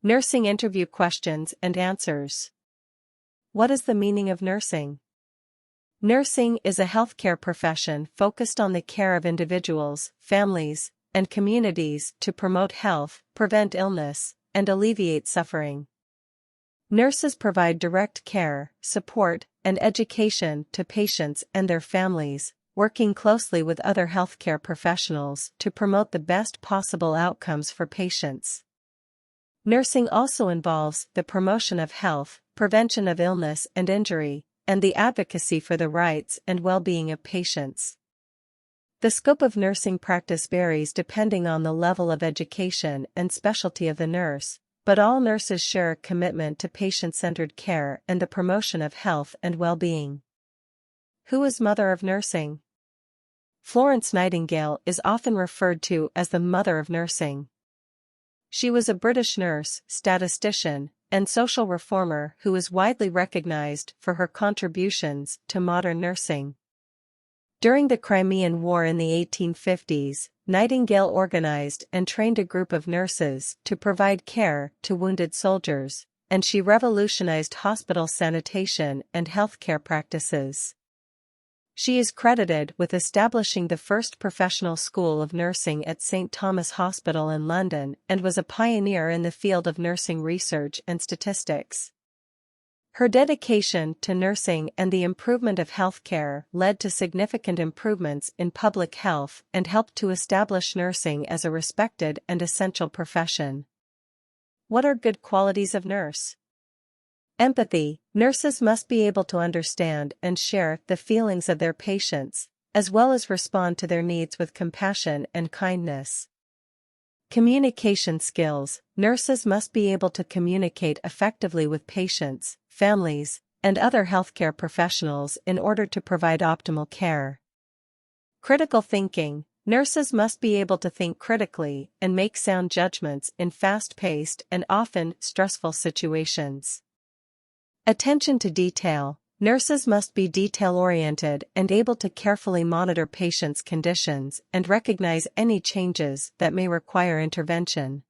Nursing interview questions and answers. What is the meaning of nursing? Nursing is a healthcare profession focused on the care of individuals, families, and communities to promote health, prevent illness, and alleviate suffering. Nurses provide direct care, support, and education to patients and their families, working closely with other healthcare professionals to promote the best possible outcomes for patients. Nursing also involves the promotion of health, prevention of illness and injury, and the advocacy for the rights and well-being of patients. The scope of nursing practice varies depending on the level of education and specialty of the nurse, but all nurses share a commitment to patient-centered care and the promotion of health and well-being. Who is Mother of Nursing? Florence Nightingale is often referred to as the Mother of Nursing. She was a British nurse, statistician, and social reformer who is widely recognized for her contributions to modern nursing. During the Crimean War in the 1850s, Nightingale organized and trained a group of nurses to provide care to wounded soldiers, and she revolutionized hospital sanitation and healthcare practices. She is credited with establishing the first professional school of nursing at St. Thomas' Hospital in London and was a pioneer in the field of nursing research and statistics. Her dedication to nursing and the improvement of healthcare led to significant improvements in public health and helped to establish nursing as a respected and essential profession. What are good qualities of nurse? Empathy. Nurses must be able to understand and share the feelings of their patients, as well as respond to their needs with compassion and kindness. Communication skills. Nurses must be able to communicate effectively with patients, families, and other healthcare professionals in order to provide optimal care. Critical thinking. Nurses must be able to think critically and make sound judgments in fast-paced and often stressful situations. Attention to detail. Nurses must be detail-oriented and able to carefully monitor patients' conditions and recognize any changes that may require intervention.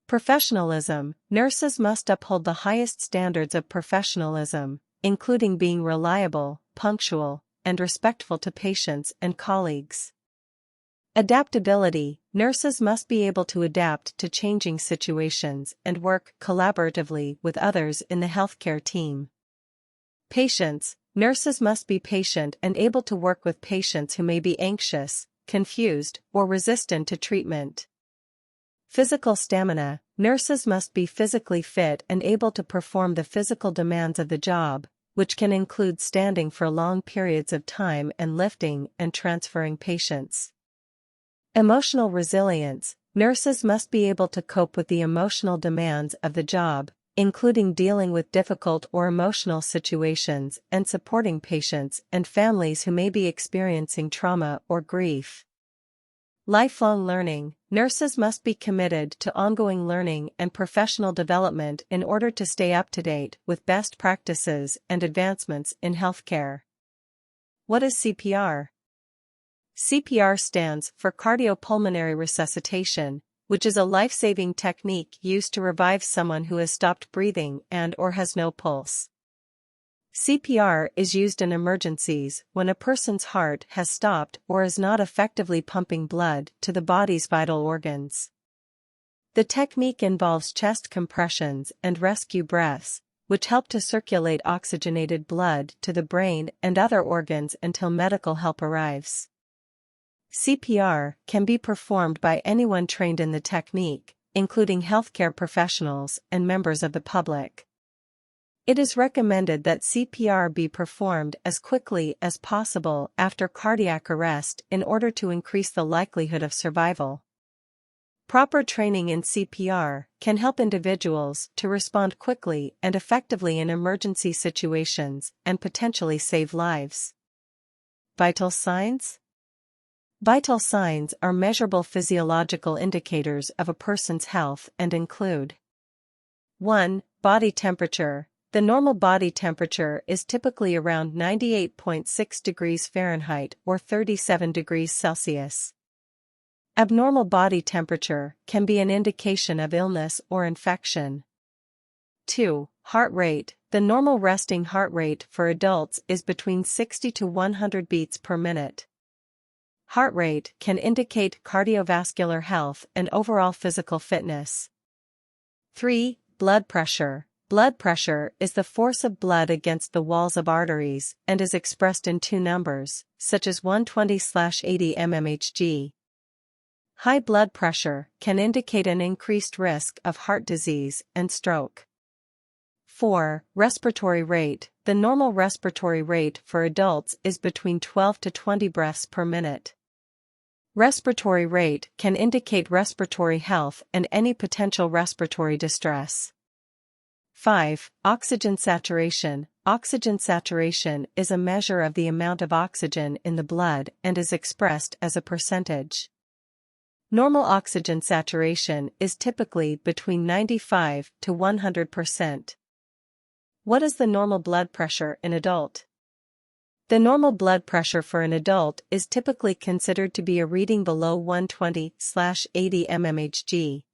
Professionalism. Nurses must uphold the highest standards of professionalism, including being reliable, punctual, and respectful to patients and colleagues. Adaptability. Nurses must be able to adapt to changing situations and work collaboratively with others in the healthcare team. Patience. Nurses must be patient and able to work with patients who may be anxious, confused, or resistant to treatment. Physical stamina. Nurses must be physically fit and able to perform the physical demands of the job, which can include standing for long periods of time and lifting and transferring patients. Emotional resilience. Nurses must be able to cope with the emotional demands of the job, including dealing with difficult or emotional situations and supporting patients and families who may be experiencing trauma or grief. Lifelong learning. Nurses must be committed to ongoing learning and professional development in order to stay up to date with best practices and advancements in healthcare. What is CPR? CPR stands for cardiopulmonary resuscitation, which is a life-saving technique used to revive someone who has stopped breathing and/or has no pulse. CPR is used in emergencies when a person's heart has stopped or is not effectively pumping blood to the body's vital organs. The technique involves chest compressions and rescue breaths, which help to circulate oxygenated blood to the brain and other organs until medical help arrives. CPR can be performed by anyone trained in the technique, including healthcare professionals and members of the public. It is recommended that CPR be performed as quickly as possible after cardiac arrest in order to increase the likelihood of survival. Proper training in CPR can help individuals to respond quickly and effectively in emergency situations and potentially save lives. Vital signs? Vital signs are measurable physiological indicators of a person's health and include 1. Body temperature. The normal body temperature is typically around 98.6 degrees Fahrenheit or 37 degrees Celsius. Abnormal body temperature can be an indication of illness or infection. 2. Heart rate. The normal resting heart rate for adults is between 60 to 100 beats per minute. Heart rate can indicate cardiovascular health and overall physical fitness. 3. Blood pressure. Blood pressure is the force of blood against the walls of arteries and is expressed in two numbers, such as 120/80 mmHg. High blood pressure can indicate an increased risk of heart disease and stroke. 4. Respiratory rate. The normal respiratory rate for adults is between 12 to 20 breaths per minute. Respiratory rate can indicate respiratory health and any potential respiratory distress. 5. Oxygen saturation. Oxygen saturation is a measure of the amount of oxygen in the blood and is expressed as a percentage. Normal oxygen saturation is typically between 95 to 100%. What is the normal blood pressure in adult? The normal blood pressure for an adult is typically considered to be a reading below 120/80 mmHg.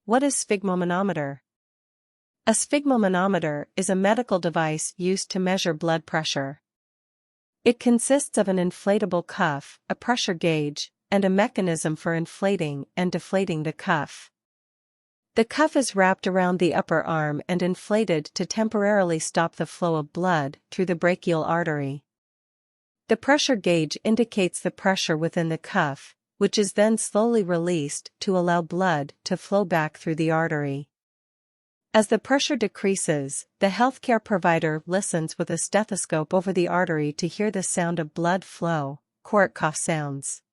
What is sphygmomanometer? A sphygmomanometer is a medical device used to measure blood pressure. It consists of an inflatable cuff, a pressure gauge, and a mechanism for inflating and deflating the cuff. The cuff is wrapped around the upper arm and inflated to temporarily stop the flow of blood through the brachial artery. The pressure gauge indicates the pressure within the cuff, which is then slowly released to allow blood to flow back through the artery. As the pressure decreases, the healthcare provider listens with a stethoscope over the artery to hear the sound of blood flow, Korotkoff sounds.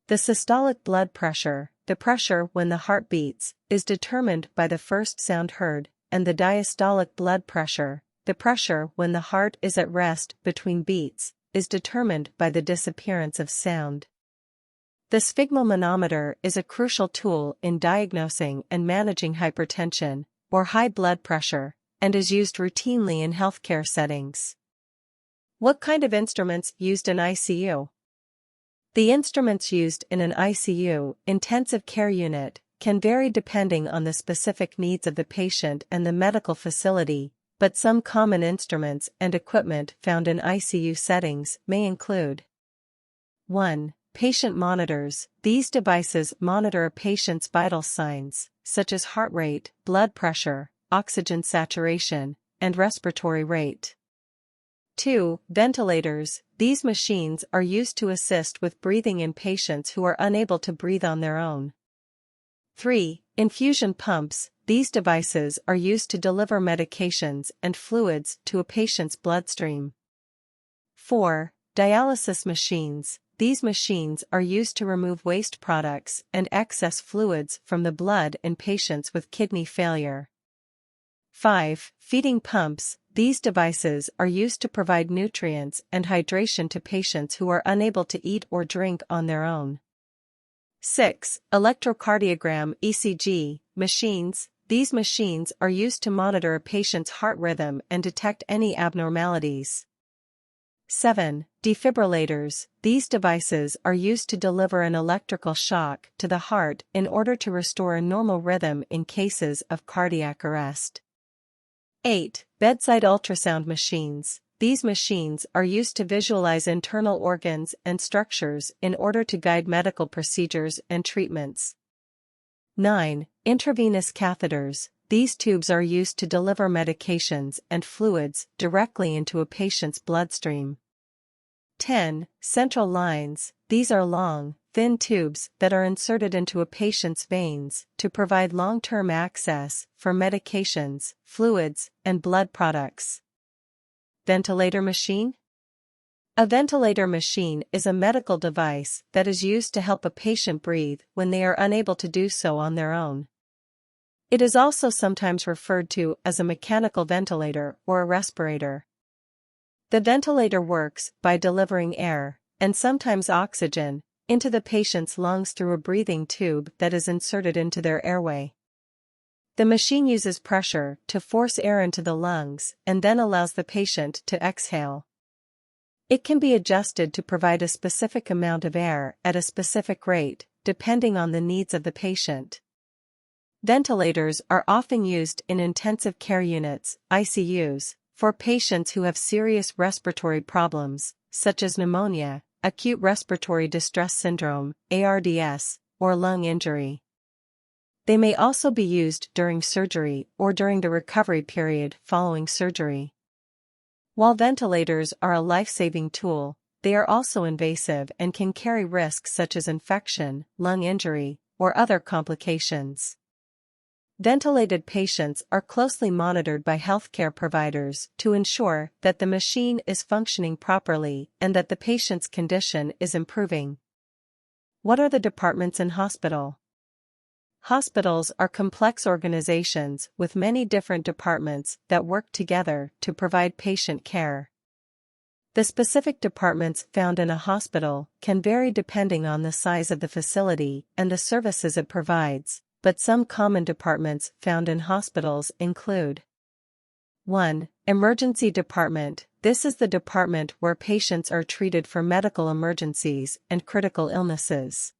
The systolic blood pressure, the pressure when the heart beats, is determined by the first sound heard, and the diastolic blood pressure, the pressure when the heart is at rest between beats, is determined by the disappearance of sound. The sphygmomanometer is a crucial tool in diagnosing and managing hypertension, or high blood pressure, and is used routinely in healthcare settings. What kind of instruments used in ICU? The instruments used in an ICU, intensive care unit, can vary depending on the specific needs of the patient and the medical facility, but some common instruments and equipment found in ICU settings may include: 1. Patient monitors. These devices monitor a patient's vital signs, such as heart rate, blood pressure, oxygen saturation, and respiratory rate. 2. Ventilators. These machines are used to assist with breathing in patients who are unable to breathe on their own. 3. Infusion pumps. These devices are used to deliver medications and fluids to a patient's bloodstream. 4. Dialysis machines. These machines are used to remove waste products and excess fluids from the blood in patients with kidney failure. 5. Feeding pumps. These devices are used to provide nutrients and hydration to patients who are unable to eat or drink on their own. 6. Electrocardiogram (ECG) machines. These machines are used to monitor a patient's heart rhythm and detect any abnormalities. 7. Defibrillators. These devices are used to deliver an electrical shock to the heart in order to restore a normal rhythm in cases of cardiac arrest. 8. Bedside ultrasound machines. These machines are used to visualize internal organs and structures in order to guide medical procedures and treatments. 9. Intravenous catheters. These tubes are used to deliver medications and fluids directly into a patient's bloodstream. 10. Central lines. These are long, thin tubes that are inserted into a patient's veins to provide long-term access for medications, fluids, and blood products. Ventilator machine? A ventilator machine is a medical device that is used to help a patient breathe when they are unable to do so on their own. It is also sometimes referred to as a mechanical ventilator or a respirator. The ventilator works by delivering air, and sometimes oxygen, into the patient's lungs through a breathing tube that is inserted into their airway. The machine uses pressure to force air into the lungs and then allows the patient to exhale. It can be adjusted to provide a specific amount of air at a specific rate, depending on the needs of the patient. Ventilators are often used in intensive care units, ICUs, for patients who have serious respiratory problems, such as pneumonia, acute respiratory distress syndrome, ARDS, or lung injury. They may also be used during surgery or during the recovery period following surgery. While ventilators are a life-saving tool, they are also invasive and can carry risks such as infection, lung injury, or other complications. Ventilated patients are closely monitored by healthcare providers to ensure that the machine is functioning properly and that the patient's condition is improving. What are the departments in hospital? Hospitals are complex organizations with many different departments that work together to provide patient care. The specific departments found in a hospital can vary depending on the size of the facility and the services it provides, but some common departments found in hospitals include: 1. Emergency department. This is the department where patients are treated for medical emergencies and critical illnesses.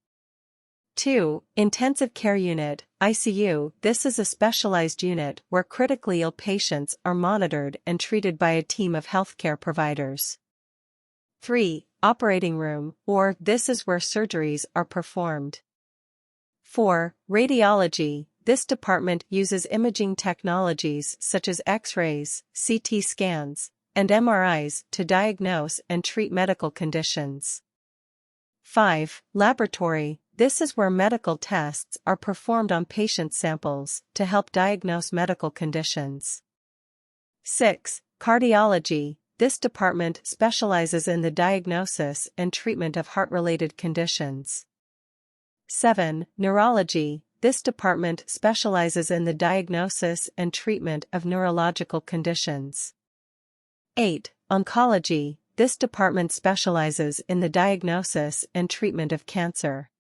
2. Intensive care unit, ICU. This is a specialized unit where critically ill patients are monitored and treated by a team of healthcare providers. 3. Operating room, or this is where surgeries are performed. 4. Radiology. This department uses imaging technologies such as X-rays, CT scans, and MRIs to diagnose and treat medical conditions. 5. Laboratory. This is where medical tests are performed on patient samples to help diagnose medical conditions. 6. Cardiology. This department specializes in the diagnosis and treatment of heart-related conditions. 7. Neurology. This department specializes in the diagnosis and treatment of neurological conditions. 8. Oncology. This department specializes in the diagnosis and treatment of cancer.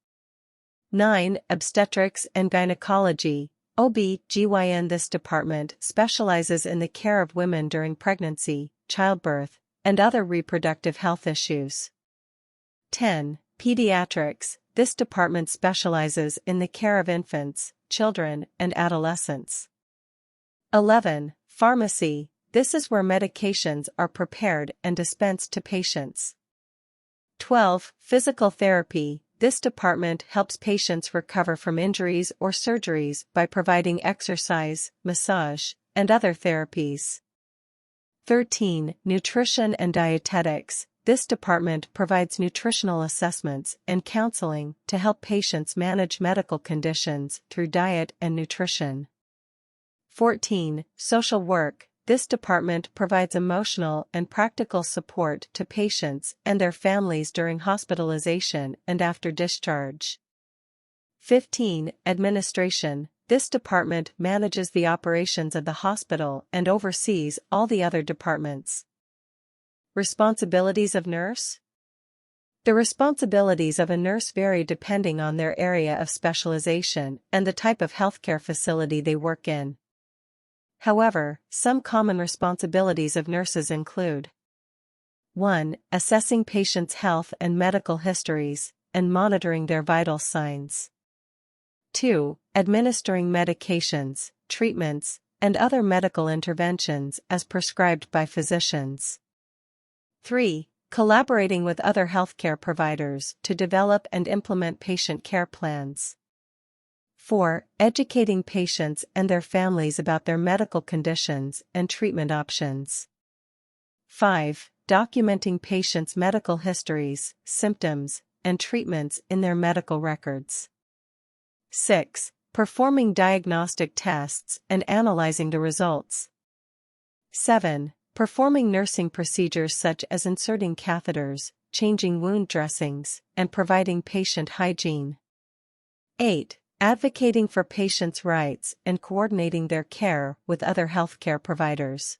9. Obstetrics and gynecology, OB/GYN. This department specializes in the care of women during pregnancy, childbirth, and other reproductive health issues. 10. Pediatrics. This department specializes in the care of infants, children, and adolescents. 11. Pharmacy. This is where medications are prepared and dispensed to patients. 12. Physical therapy. This department helps patients recover from injuries or surgeries by providing exercise, massage, and other therapies. 13. Nutrition and dietetics. This department provides nutritional assessments and counseling to help patients manage medical conditions through diet and nutrition. 14. Social work. This department provides emotional and practical support to patients and their families during hospitalization and after discharge. 15. Administration. This department manages the operations of the hospital and oversees all the other departments. Responsibilities of nurse? The responsibilities of a nurse vary depending on their area of specialization and the type of healthcare facility they work in. However, some common responsibilities of nurses include: 1. Assessing patients' health and medical histories, and monitoring their vital signs. 2. Administering medications, treatments, and other medical interventions as prescribed by physicians. 3. Collaborating with other healthcare providers to develop and implement patient care plans. 4. Educating patients and their families about their medical conditions and treatment options. 5. Documenting patients' medical histories, symptoms, and treatments in their medical records. 6. Performing diagnostic tests and analyzing the results. 7. Performing nursing procedures such as inserting catheters, changing wound dressings, and providing patient hygiene. 8. Advocating for patients' rights and coordinating their care with other healthcare providers.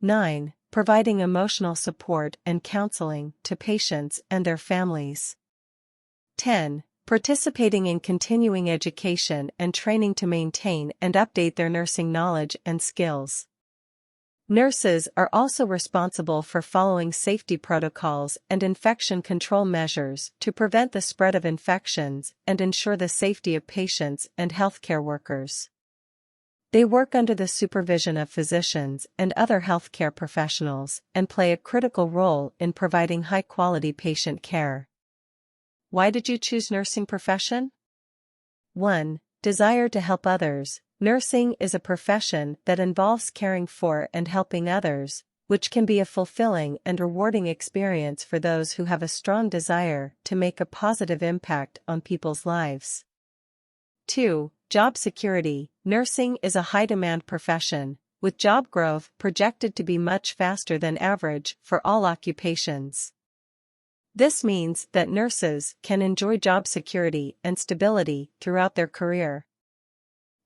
9. Providing emotional support and counseling to patients and their families. 10. Participating in continuing education and training to maintain and update their nursing knowledge and skills. Nurses are also responsible for following safety protocols and infection control measures to prevent the spread of infections and ensure the safety of patients and healthcare workers. They work under the supervision of physicians and other healthcare professionals and play a critical role in providing high-quality patient care. Why did you choose nursing profession? 1. Desire to help others. Nursing is a profession that involves caring for and helping others, which can be a fulfilling and rewarding experience for those who have a strong desire to make a positive impact on people's lives. 2. Job security. Nursing is a high-demand profession, with job growth projected to be much faster than average for all occupations. This means that nurses can enjoy job security and stability throughout their career.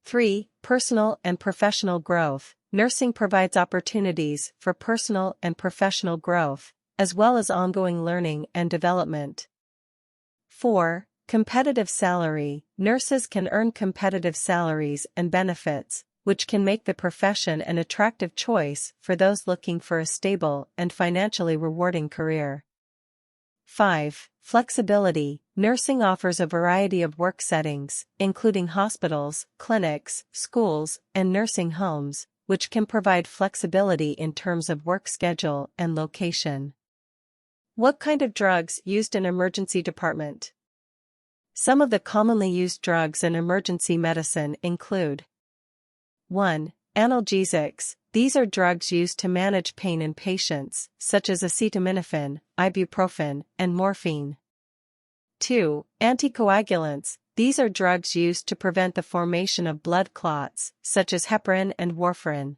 3. Personal and professional growth. Nursing provides opportunities for personal and professional growth, as well as ongoing learning and development. 4. Competitive salary. Nurses can earn competitive salaries and benefits, which can make the profession an attractive choice for those looking for a stable and financially rewarding career. 5. Flexibility. Nursing offers a variety of work settings, including hospitals, clinics, schools, and nursing homes, which can provide flexibility in terms of work schedule and location. What kind of drugs used in emergency department? Some of the commonly used drugs in emergency medicine include 1. Analgesics. These are drugs used to manage pain in patients, such as acetaminophen, ibuprofen, and morphine. 2. Anticoagulants. These are drugs used to prevent the formation of blood clots, such as heparin and warfarin.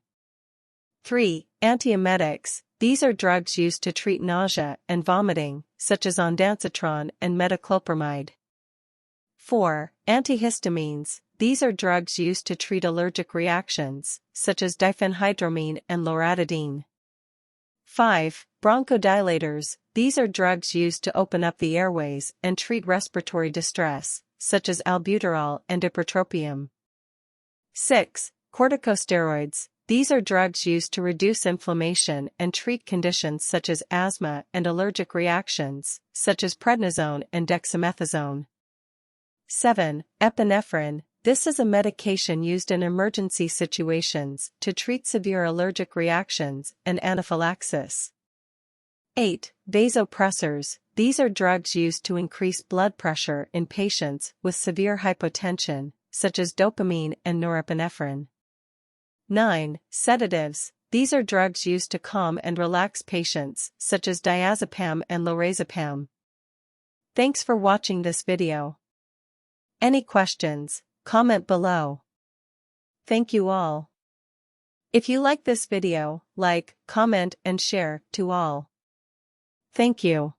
3. Antiemetics. These are drugs used to treat nausea and vomiting, such as ondansetron and metoclopramide. 4. Antihistamines. These are drugs used to treat allergic reactions, such as diphenhydramine and loratadine. 5. Bronchodilators. These are drugs used to open up the airways and treat respiratory distress, such as albuterol and ipratropium. 6. Corticosteroids. These are drugs used to reduce inflammation and treat conditions such as asthma and allergic reactions, such as prednisone and dexamethasone. 7. Epinephrine. This is a medication used in emergency situations to treat severe allergic reactions and anaphylaxis. 8. Vasopressors. These are drugs used to increase blood pressure in patients with severe hypotension, such as dopamine and norepinephrine. 9. Sedatives. These are drugs used to calm and relax patients, such as diazepam and lorazepam. Thanks for watching this video. Any questions? Comment below. Thank you all. If you like this video, like, comment and share to all. Thank you.